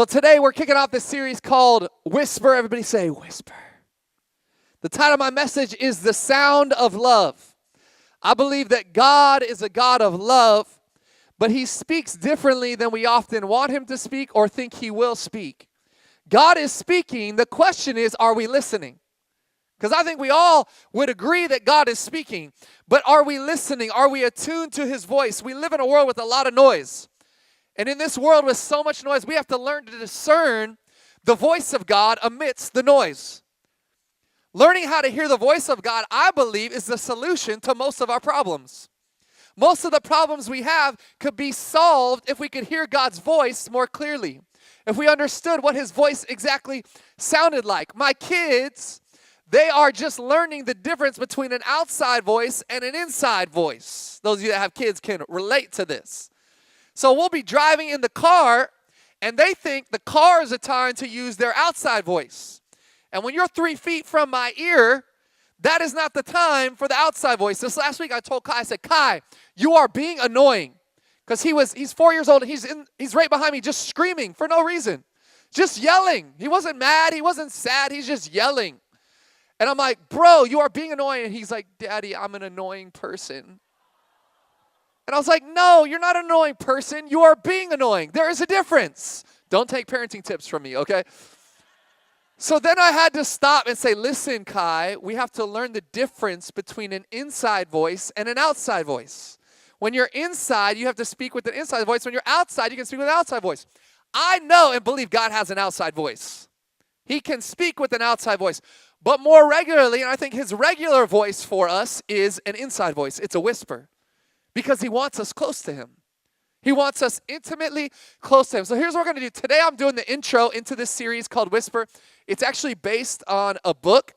So today we're kicking off this series called Whisper. Everybody say whisper. The title of my message is The Sound of Love. I believe that God is a God of love, but he speaks differently than we often want him to speak or think he will speak. God is speaking. The question is, are we listening? Because I think we all would agree that God is speaking, but are we listening? Are we attuned to his voice? We live in a world with a lot of noise. And in this world with so much noise, we have to learn to discern the voice of God amidst the noise. Learning how to hear the voice of God, I believe, is the solution to most of our problems. Most of the problems we have could be solved if we could hear God's voice more clearly. If we understood what his voice exactly sounded like. My kids, they are just learning the difference between an outside voice and an inside voice. Those of you that have kids can relate to this. So we'll be driving in the car, and they think the car is a time to use their outside voice. And when you're 3 feet from my ear, that is not the time for the outside voice. This last week I told Kai, I said, Kai, you are being annoying. Because he's 4 years old, and he's right behind me just screaming for no reason. Just yelling. He wasn't mad, he wasn't sad, he's just yelling. And I'm like, bro, you are being annoying. And he's like, Daddy, I'm an annoying person. And I was like, no, you're not an annoying person. You are being annoying. There is a difference. Don't take parenting tips from me, okay? So then I had to stop and say, listen, Kai, we have to learn the difference between an inside voice and an outside voice. When you're inside, you have to speak with an inside voice. When you're outside, you can speak with an outside voice. I know and believe God has an outside voice. He can speak with an outside voice. But more regularly, and I think his regular voice for us is an inside voice. It's a whisper. Because he wants us close to him. He wants us intimately close to him. So here's what we're going to do. Today I'm doing the intro into this series called Whisper. It's actually based on a book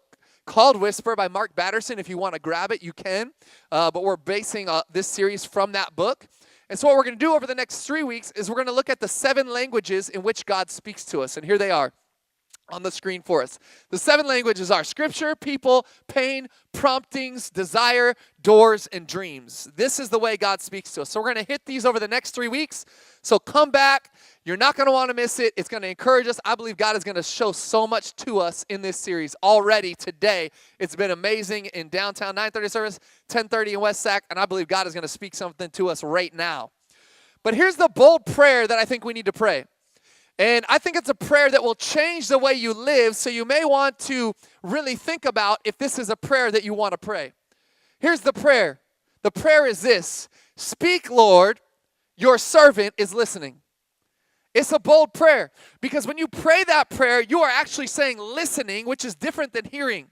called Whisper by Mark Batterson. If you want to grab it, you can. But we're basing this series from that book. And so what we're going to do over the next 3 weeks is we're going to look at the 7 languages in which God speaks to us. And here they are on the screen for us. The 7 languages are scripture, people, pain, promptings, desire, doors, and dreams. This is the way God speaks to us. So we're going to hit these over the next 3 weeks. So come back. You're not going to want to miss it. It's going to encourage us. I believe God is going to show so much to us in this series already today. It's been amazing in downtown 9:30 service, 10:30 in West Sac, and I believe God is going to speak something to us right now. But here's the bold prayer that I think we need to pray. And I think it's a prayer that will change the way you live, so you may want to really think about if this is a prayer that you want to pray. Here's the prayer. The prayer is this: Speak, Lord, your servant is listening. It's a bold prayer because when you pray that prayer, you are actually saying listening, which is different than hearing.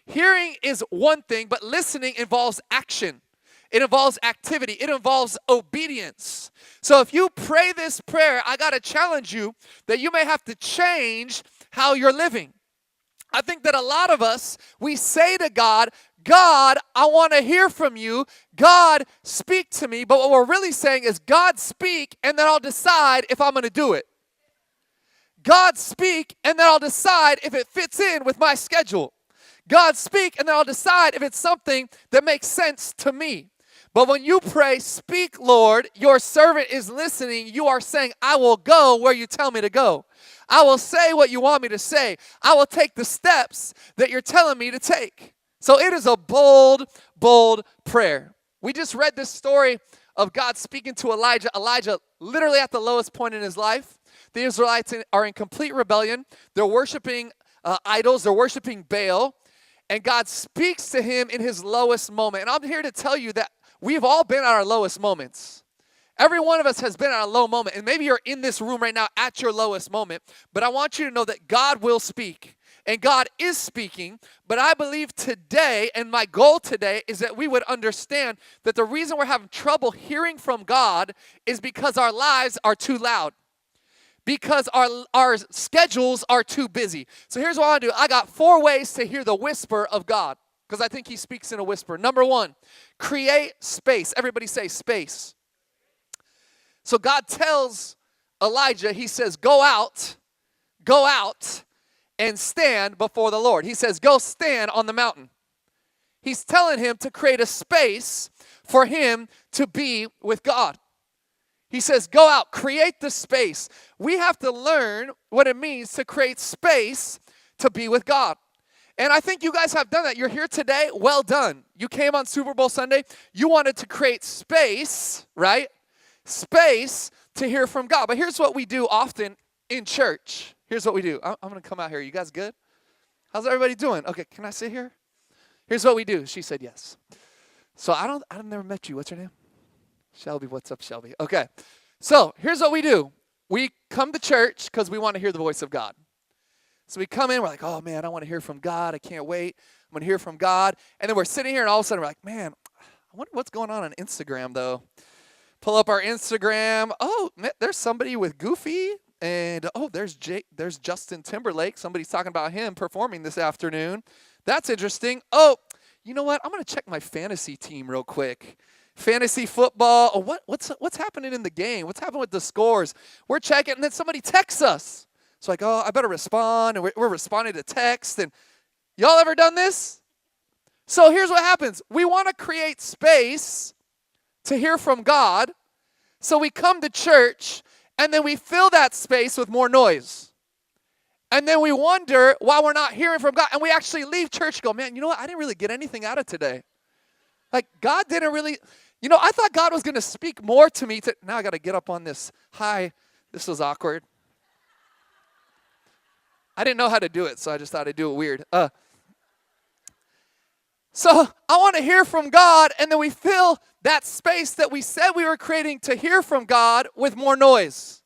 Hearing is one thing, but listening involves action. It involves activity. It involves obedience. So if you pray this prayer, I got to challenge you that you may have to change how you're living. I think that a lot of us, we say to God, God, I want to hear from you. God, speak to me. But what we're really saying is, God, speak, and then I'll decide if I'm going to do it. God, speak, and then I'll decide if it fits in with my schedule. God, speak, and then I'll decide if it's something that makes sense to me. But when you pray, speak, Lord, your servant is listening, you are saying, I will go where you tell me to go. I will say what you want me to say. I will take the steps that you're telling me to take. So it is a bold, bold prayer. We just read this story of God speaking to Elijah. Elijah, literally at the lowest point in his life. The Israelites are in complete rebellion. They're worshiping idols. They're worshiping Baal. And God speaks to him in his lowest moment. And I'm here to tell you that we've all been at our lowest moments. Every one of us has been at a low moment. And maybe you're in this room right now at your lowest moment. But I want you to know that God will speak. And God is speaking. But I believe today, and my goal today, is that we would understand that the reason we're having trouble hearing from God is because our lives are too loud. Because our schedules are too busy. So here's what I want to do. I got 4 ways to hear the whisper of God. Because I think he speaks in a whisper. Number 1, create space. Everybody say space. So God tells Elijah, he says, go out, and stand before the Lord. He says, go stand on the mountain. He's telling him to create a space for him to be with God. He says, go out, create the space. We have to learn what it means to create space to be with God. And I think you guys have done that. You're here today. Well done. You came on Super Bowl Sunday. You wanted to create space, right? Space to hear from God. But here's what we do often in church. Here's what we do. I'm going to come out here. You guys good? How's everybody doing? Okay, can I sit here? Here's what we do. She said yes. So I've never met you. What's your name? Shelby. What's up, Shelby? Okay. So here's what we do. We come to church because we want to hear the voice of God. So we come in, we're like, oh man, I want to hear from God. I can't wait. I'm going to hear from God. And then we're sitting here and all of a sudden we're like, man, I wonder what's going on Instagram though. Pull up our Instagram. Oh, man, there's somebody with Goofy. And oh, there's Justin Timberlake. Somebody's talking about him performing this afternoon. That's interesting. Oh, you know what? I'm going to check my fantasy team real quick. Fantasy football. Oh, what's happening in the game? What's happening with the scores? We're checking, and then somebody texts us. It's like, oh, I better respond, and we're responding to text. And y'all ever done this? So here's what happens. We want to create space to hear from God, so we come to church, and then we fill that space with more noise. And then we wonder why we're not hearing from God, and we actually leave church and go, man, you know what? I didn't really get anything out of today. Like, God didn't really... I thought God was going to speak more to me. Now I got to get up on this. Hi, this was awkward. I didn't know how to do it, so I just thought I'd do it weird. So I want to hear from God, and then we fill that space that we said we were creating to hear from God with more noise.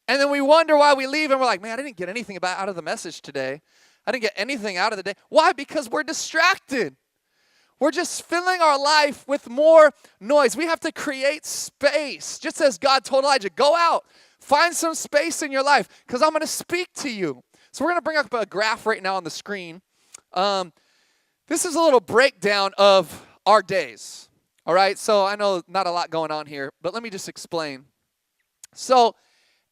And then we wonder why we leave, and we're like, man, I didn't get anything out of the message today. I didn't get anything out of the day. Why? Because we're distracted. We're just filling our life with more noise. We have to create space. Just as God told Elijah, go out, find some space in your life because I'm going to speak to you. So we're going to bring up a graph right now on the screen. This is a little breakdown of our days. All right, so I know not a lot going on here, but let me just explain. So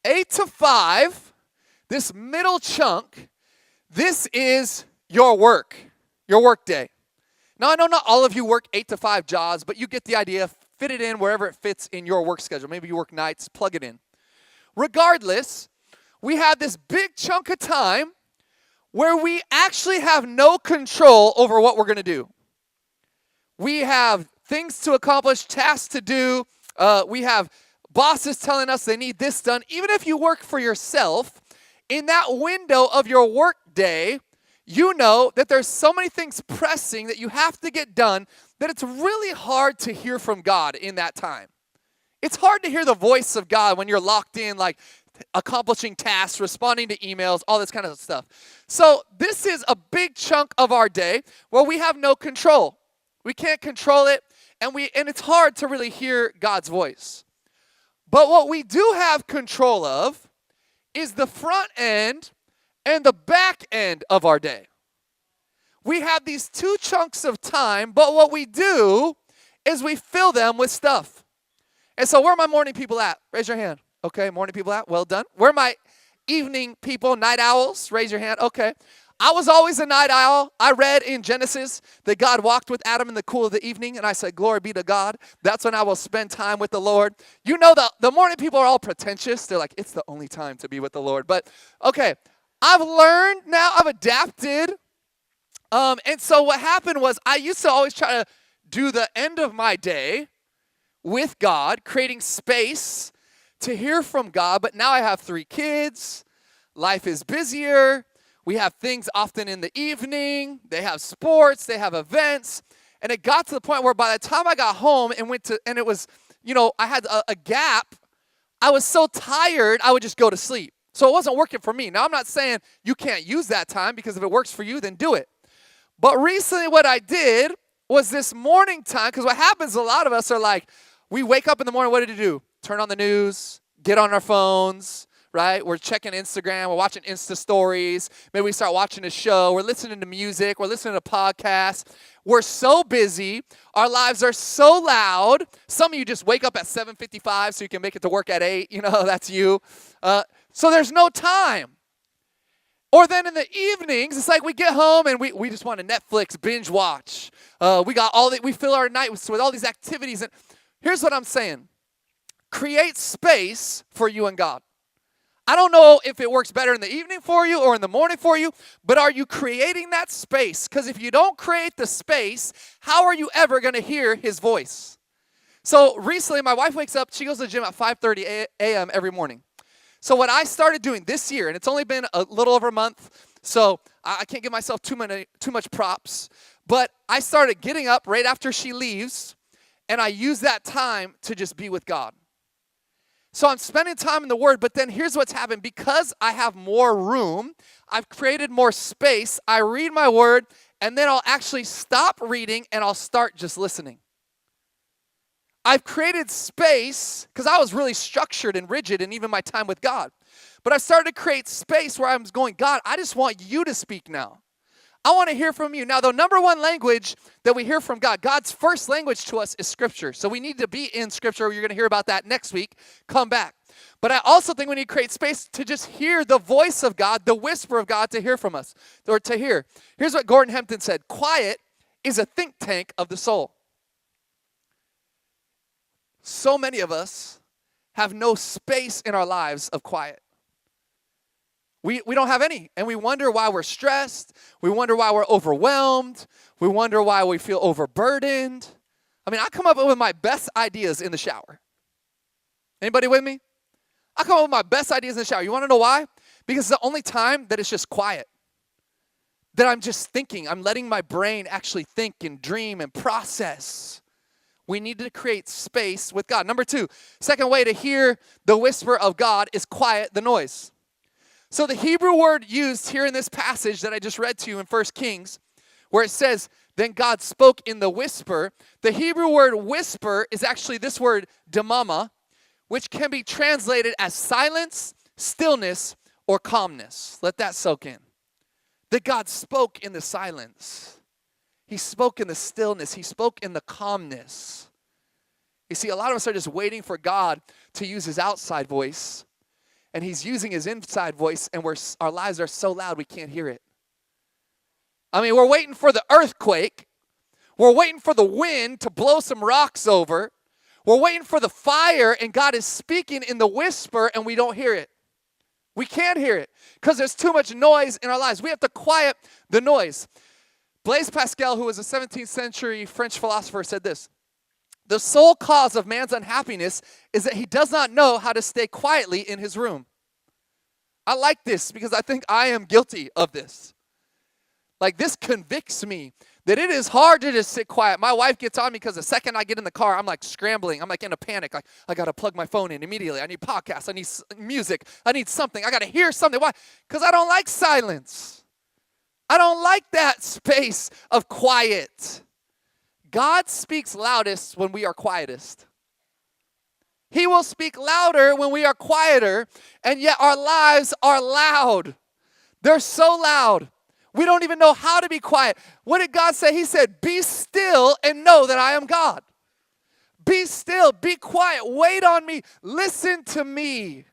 8 to 5, this middle chunk, this is your work day. Now, I know not all of you work 8 to 5 jobs, but you get the idea. Fit it in wherever it fits in your work schedule. Maybe you work nights, plug it in. Regardless, we have this big chunk of time where we actually have no control over what we're going to do. We have things to accomplish, tasks to do. We have bosses telling us they need this done. Even if you work for yourself, in that window of your work day, you know that there's so many things pressing that you have to get done that it's really hard to hear from God in that time. It's hard to hear the voice of God when you're locked in, like accomplishing tasks, responding to emails, all this kind of stuff. So this is a big chunk of our day where we have no control. We can't control it, and it's hard to really hear God's voice. But what we do have control of is the front end and the back end of our day. We have these two chunks of time, but what we do is we fill them with stuff. And so where are my morning people at? Raise your hand. Okay, morning people at? Well done. Where are my evening people, night owls? Raise your hand. Okay. I was always a night owl. I read in Genesis that God walked with Adam in the cool of the evening, and I said, glory be to God. That's when I will spend time with the Lord. You know, the morning people are all pretentious. They're like, it's the only time to be with the Lord. But, okay, I've learned now, I've adapted. And so what happened was I used to always try to do the end of my day with God, creating space to hear from God. But now I have 3 kids. Life is busier. We have things often in the evening. They have sports. They have events. And it got to the point where by the time I got home and it was, I had a gap, I was so tired, I would just go to sleep. So it wasn't working for me. Now, I'm not saying you can't use that time because if it works for you, then do it. But recently what I did was this morning time, because what happens, a lot of us are like, we wake up in the morning, what did you do? Turn on the news, get on our phones, right? We're checking Instagram. We're watching Insta stories. Maybe we start watching a show. We're listening to music. We're listening to podcasts. We're so busy. Our lives are so loud. Some of you just wake up at 7:55 so you can make it to work at 8. That's you. So there's no time. Or then in the evenings, it's like we get home and we just want to Netflix, binge watch. We fill our night with all these activities. And here's what I'm saying. create space for you and God. I don't know if it works better in the evening for you or in the morning for you, but are you creating that space? Because if you don't create the space, how are you ever going to hear his voice? So recently, my wife wakes up, she goes to the gym at 5:30 a.m. every morning. So what I started doing this year, and it's only been a little over a month, so I can't give myself too much props, but I started getting up right after she leaves, and I use that time to just be with God. So I'm spending time in the Word, but then here's what's happened. Because I have more room, I've created more space, I read my Word, and then I'll actually stop reading and I'll start just listening. I've created space because I was really structured and rigid in even my time with God. But I've started to create space where I'm going, God, I just want you to speak now. I want to hear from you. Now, the number one language that we hear from God, God's first language to us is Scripture. So we need to be in Scripture. You're going to hear about that next week. Come back. But I also think we need to create space to just hear the voice of God, the whisper of God to hear from us, or to hear. Here's what Gordon Hempton said. Quiet is a think tank of the soul. So many of us have no space in our lives of quiet. We don't have any, and we wonder why we're stressed. We wonder why we're overwhelmed. We wonder why we feel overburdened. I mean, I come up with my best ideas in the shower. Anybody with me? I come up with my best ideas in the shower. You want to know why? Because it's the only time that it's just quiet. That I'm just thinking. I'm letting my brain actually think and dream and process. We need to create space with God. Number two, second way to hear the whisper of God is quiet the noise. So the Hebrew word used here in this passage that I just read to you in 1 Kings, where it says, then God spoke in the whisper, the Hebrew word whisper is actually this word damama, which can be translated as silence, stillness, or calmness. Let that soak in. That God spoke in the silence. He spoke in the stillness. He spoke in the calmness. You see, a lot of us are just waiting for God to use his outside voice, and he's using his inside voice, and our lives are so loud we can't hear it. I mean, we're waiting for the earthquake. We're waiting for the wind to blow some rocks over. We're waiting for the fire, and God is speaking in the whisper, and we don't hear it. We can't hear it because there's too much noise in our lives. We have to quiet the noise. Blaise Pascal, who was a 17th century French philosopher, said this: the sole cause of man's unhappiness is that he does not know how to stay quietly in his room. I like this because I think I am guilty of this. Like, this convicts me that it is hard to just sit quiet. My wife gets on me because the second I get in the car, I'm like scrambling. I'm like in a panic. Like, I got to plug my phone in immediately. I need podcasts. I need music. I need something. I got to hear something. Why? Because I don't like silence. I don't like that space of quiet. God speaks loudest when we are quietest. He will speak louder when we are quieter, and yet our lives are loud. They're so loud. We don't even know how to be quiet. What did God say? He said, be still and know that I am God. Be still, be quiet, wait on me, listen to me.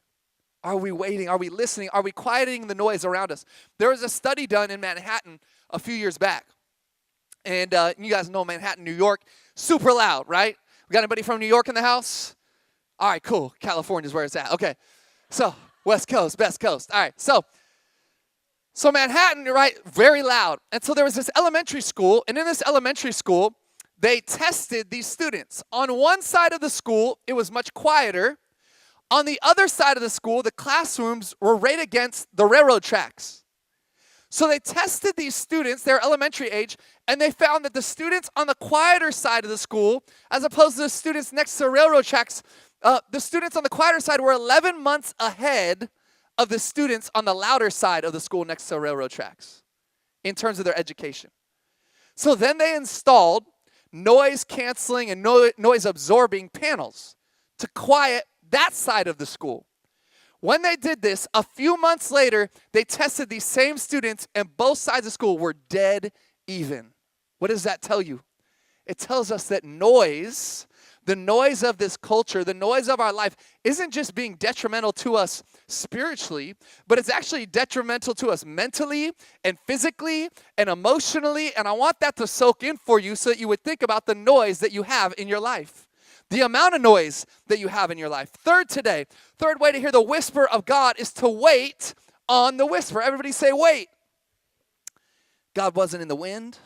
Are we waiting? Are we listening? Are we quieting the noise around us? There was a study done in Manhattan a few years back. And you guys know Manhattan, New York, super loud, right? We got anybody from New York in the house? All right, cool. California's where it's at. Okay. So, West Coast, best coast. All right. So Manhattan, right, very loud. And so there was this elementary school, and in this elementary school, they tested these students. On one side of the school, it was much quieter. On the other side of the school, the classrooms were right against the railroad tracks. So they tested these students, they're elementary age, and they found that the students on the quieter side of the school, as opposed to the students next to the railroad tracks, the students on the quieter side were 11 months ahead of the students on the louder side of the school next to the railroad tracks in terms of their education. So then they installed noise canceling and noise absorbing panels to quiet that side of the school. When they did this, a few months later, they tested these same students, and both sides of school were dead even. What does that tell you? It tells us that noise, the noise of this culture, the noise of our life, isn't just being detrimental to us spiritually, but it's actually detrimental to us mentally and physically and emotionally. And I want that to soak in for you so that you would think about the noise that you have in your life. the amount of noise that you have in your life. Third way to hear the whisper of God is to wait on the whisper. Everybody say wait. God wasn't in the wind.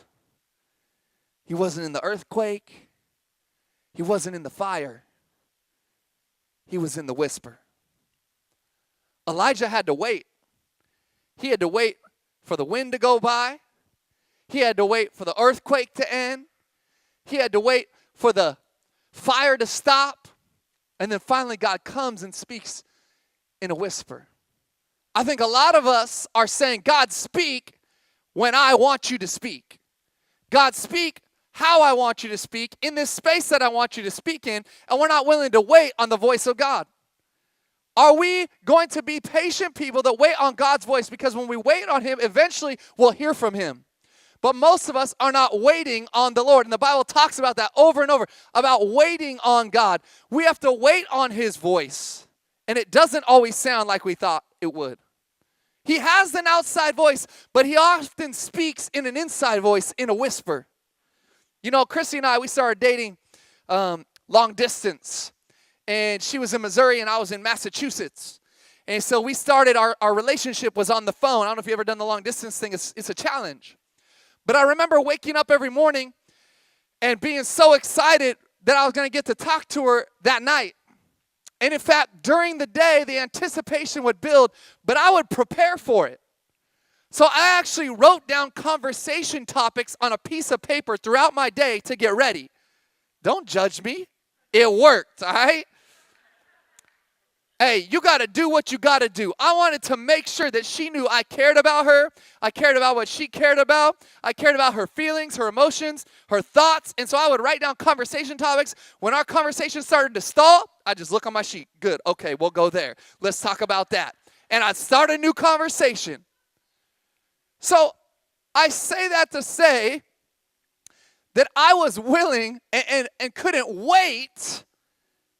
He wasn't in the earthquake. He wasn't in the fire. He was in the whisper. Elijah had to wait. He had to wait for the wind to go by. He had to wait for the earthquake to end. He had to wait for the fire to stop. And then finally God comes and speaks in a whisper. I think a lot of us are saying, God, speak when I want you to speak. God, speak how I want you to speak in this space that I want you to speak in, and we're not willing to wait on the voice of God. Are we going to be patient people that wait on God's voice? Because when we wait on him, eventually we'll hear from him. But most of us are not waiting on the Lord. And the Bible talks about that over and over, about waiting on God. We have to wait on his voice. And it doesn't always sound like we thought it would. He has an outside voice, but he often speaks in an inside voice, in a whisper. You know, Chrissy and I, we started dating long distance. And she was in Missouri and I was in Massachusetts. And so we started, our relationship was on the phone. I don't know if you've ever done the long distance thing. It's a challenge. But I remember waking up every morning and being so excited that I was going to get to talk to her that night. And in fact, during the day, the anticipation would build, but I would prepare for it. So I actually wrote down conversation topics on a piece of paper throughout my day to get ready. Don't judge me. It worked, all right? Hey, you got to do what you got to do. I wanted to make sure that she knew I cared about her. I cared about what she cared about. I cared about her feelings, her emotions, her thoughts. And so I would write down conversation topics. When our conversation started to stall, I just look on my sheet. Good. Okay, we'll go there. Let's talk about that. And I'd start a new conversation. So I say that to say that I was willing and couldn't wait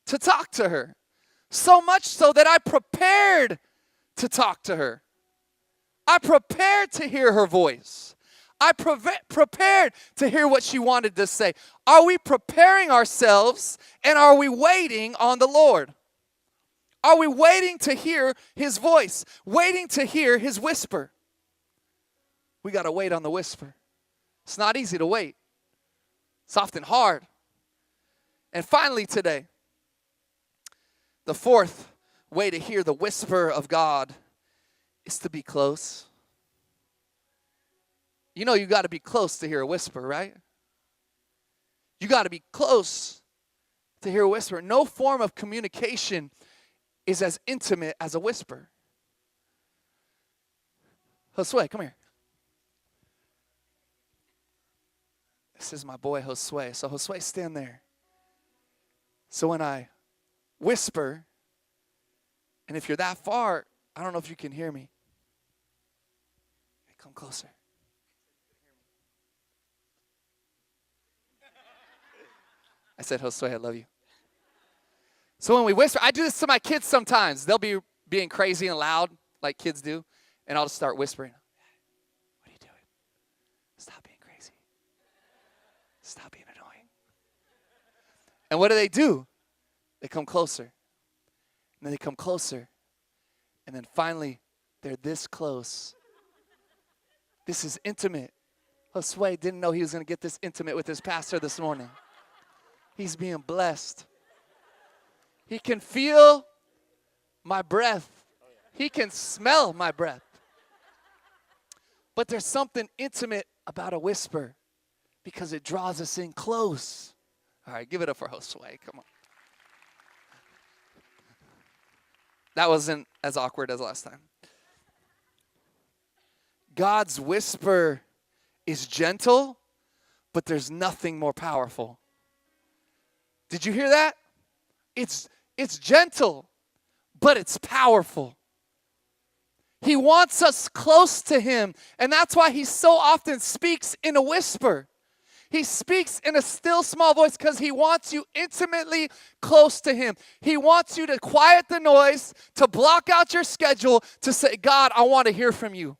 to talk to her. So much so that I prepared to talk to her. I prepared to hear her voice. I prepared to hear what she wanted to say. Are we preparing ourselves and are we waiting on the Lord? Are we waiting to hear his voice? Waiting to hear his whisper? We got to wait on the whisper. It's not easy to wait. It's often hard. And finally today, the fourth way to hear the whisper of God is to be close. You know you got to be close to hear a whisper, right? You got to be close to hear a whisper. No form of communication is as intimate as a whisper. Josue, come here. This is my boy Josue. So Josue, stand there. So when I whisper, and if you're that far, I don't know if you can hear me. Hey, come closer. I said, Josue, I love you. So when we whisper, I do this to my kids sometimes. They'll be being crazy and loud like kids do, and I'll just start whispering. What are you doing? Stop being crazy. Stop being annoying. And what do? They come closer. And then they come closer. And then finally, they're this close. This is intimate. Josue didn't know he was going to get this intimate with his pastor this morning. He's being blessed. He can feel my breath. He can smell my breath. But there's something intimate about a whisper because it draws us in close. All right, give it up for Josue. Come on. That wasn't as awkward as last time. God's whisper is gentle, but there's nothing more powerful. Did you hear that? It's gentle, but it's powerful. He wants us close to him, and that's why he so often speaks in a whisper. He speaks in a still small voice because he wants you intimately close to him. He wants you to quiet the noise, to block out your schedule, to say, God, I want to hear from you.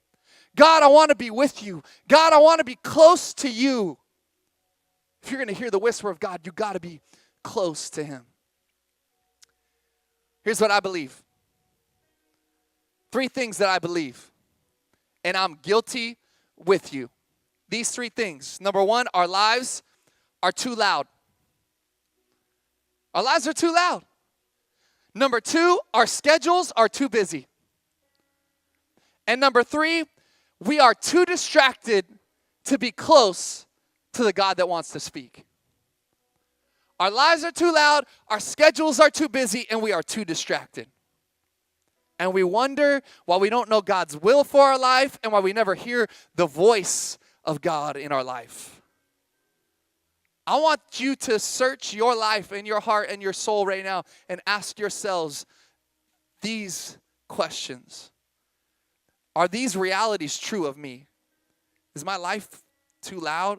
God, I want to be with you. God, I want to be close to you. If you're going to hear the whisper of God, you got to be close to him. Here's what I believe. 3 things that I believe, and I'm guilty with you. These 3 things. Number 1, our lives are too loud. Our lives are too loud. Number 2, our schedules are too busy. And number 3, we are too distracted to be close to the God that wants to speak. Our lives are too loud, our schedules are too busy, and we are too distracted. And we wonder why we don't know God's will for our life and why we never hear the voice of God in our life. I want you to search your life and your heart and your soul right now and ask yourselves these questions. Are these realities true of me? Is my life too loud?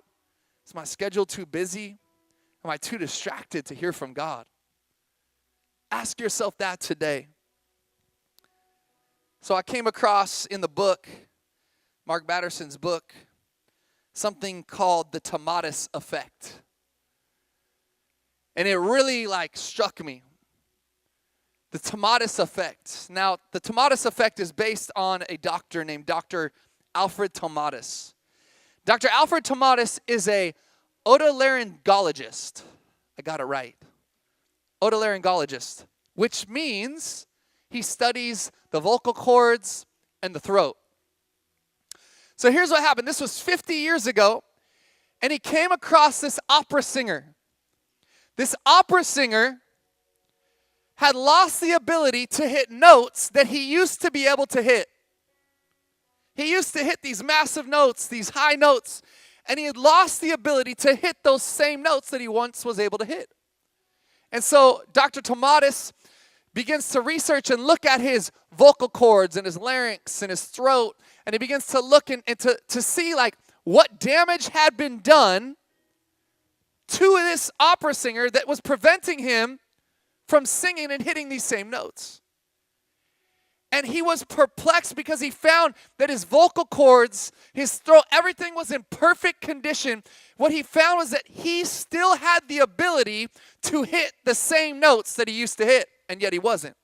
Is my schedule too busy? Am I too distracted to hear from God? Ask yourself that today. So I came across in the book, Mark Batterson's book, something called the Tomatis effect. And it really struck me. The Tomatis effect. Now, the Tomatis effect is based on a doctor named Dr. Alfred Tomatis. Dr. Alfred Tomatis is a otolaryngologist. I got it right. Otolaryngologist, which means he studies the vocal cords and the throat. So here's what happened. This was 50 years ago, and he came across this opera singer. This opera singer had lost the ability to hit notes that he used to be able to hit. He used to hit these massive notes, these high notes, and he had lost the ability to hit those same notes that he once was able to hit. And so Dr. Tomatis begins to research and look at his vocal cords and his larynx and his throat, and he begins to look and to see what damage had been done to this opera singer that was preventing him from singing and hitting these same notes. And he was perplexed because he found that his vocal cords, his throat, everything was in perfect condition. What he found was that he still had the ability to hit the same notes that he used to hit, and yet he wasn't.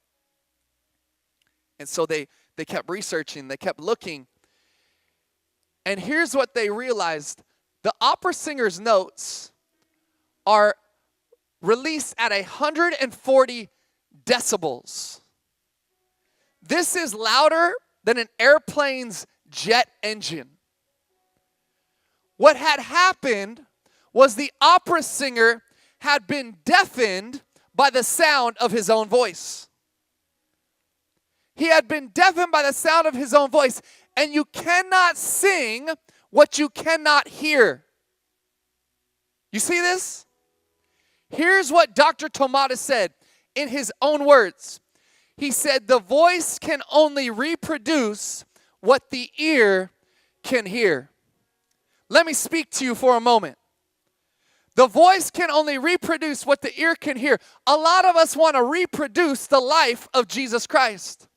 And so they kept researching, they kept looking. And here's what they realized. The opera singer's notes are released at 140 decibels. This is louder than an airplane's jet engine. What had happened was the opera singer had been deafened by the sound of his own voice. He had been deafened by the sound of his own voice, and you cannot sing what you cannot hear. You see this? Here's what Dr. Tomatis said in his own words. He said, the voice can only reproduce what the ear can hear. Let me speak to you for a moment. The voice can only reproduce what the ear can hear. A lot of us want to reproduce the life of Jesus Christ.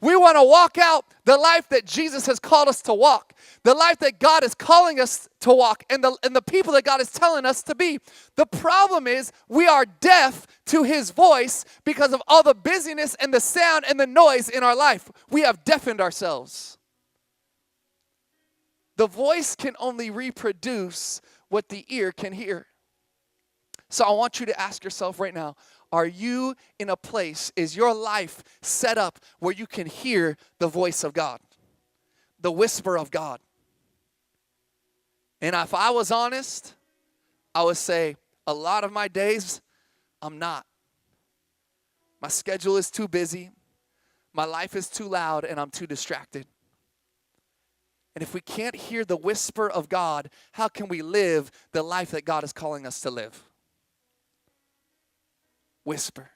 We want to walk out the life that Jesus has called us to walk, the life that God is calling us to walk, and the people that God is telling us to be. The problem is we are deaf to his voice because of all the busyness and the sound and the noise in our life. We have deafened ourselves. The voice can only reproduce what the ear can hear. So I want you to ask yourself right now, are you in a place, is your life set up where you can hear the voice of God, the whisper of God? And if I was honest, I would say a lot of my days, I'm not. My schedule is too busy, my life is too loud, and I'm too distracted. And if we can't hear the whisper of God, how can we live the life that God is calling us to live? Whisper.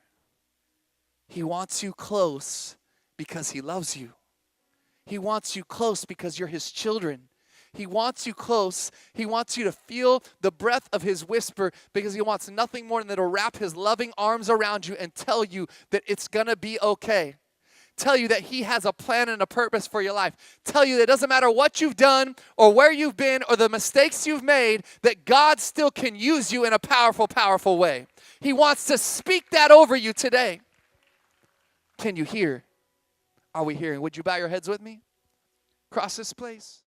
He wants you close because he loves you. He wants you close because you're his children. He wants you close. He wants you to feel the breath of his whisper because he wants nothing more than to wrap his loving arms around you and tell you that it's going to be okay. tell you that he has a plan and a purpose for your life. Tell you that it doesn't matter what you've done or where you've been or the mistakes you've made, that God still can use you in a powerful, powerful way. He wants to speak that over you today. Can you hear? Are we hearing? Would you bow your heads with me? Across this place.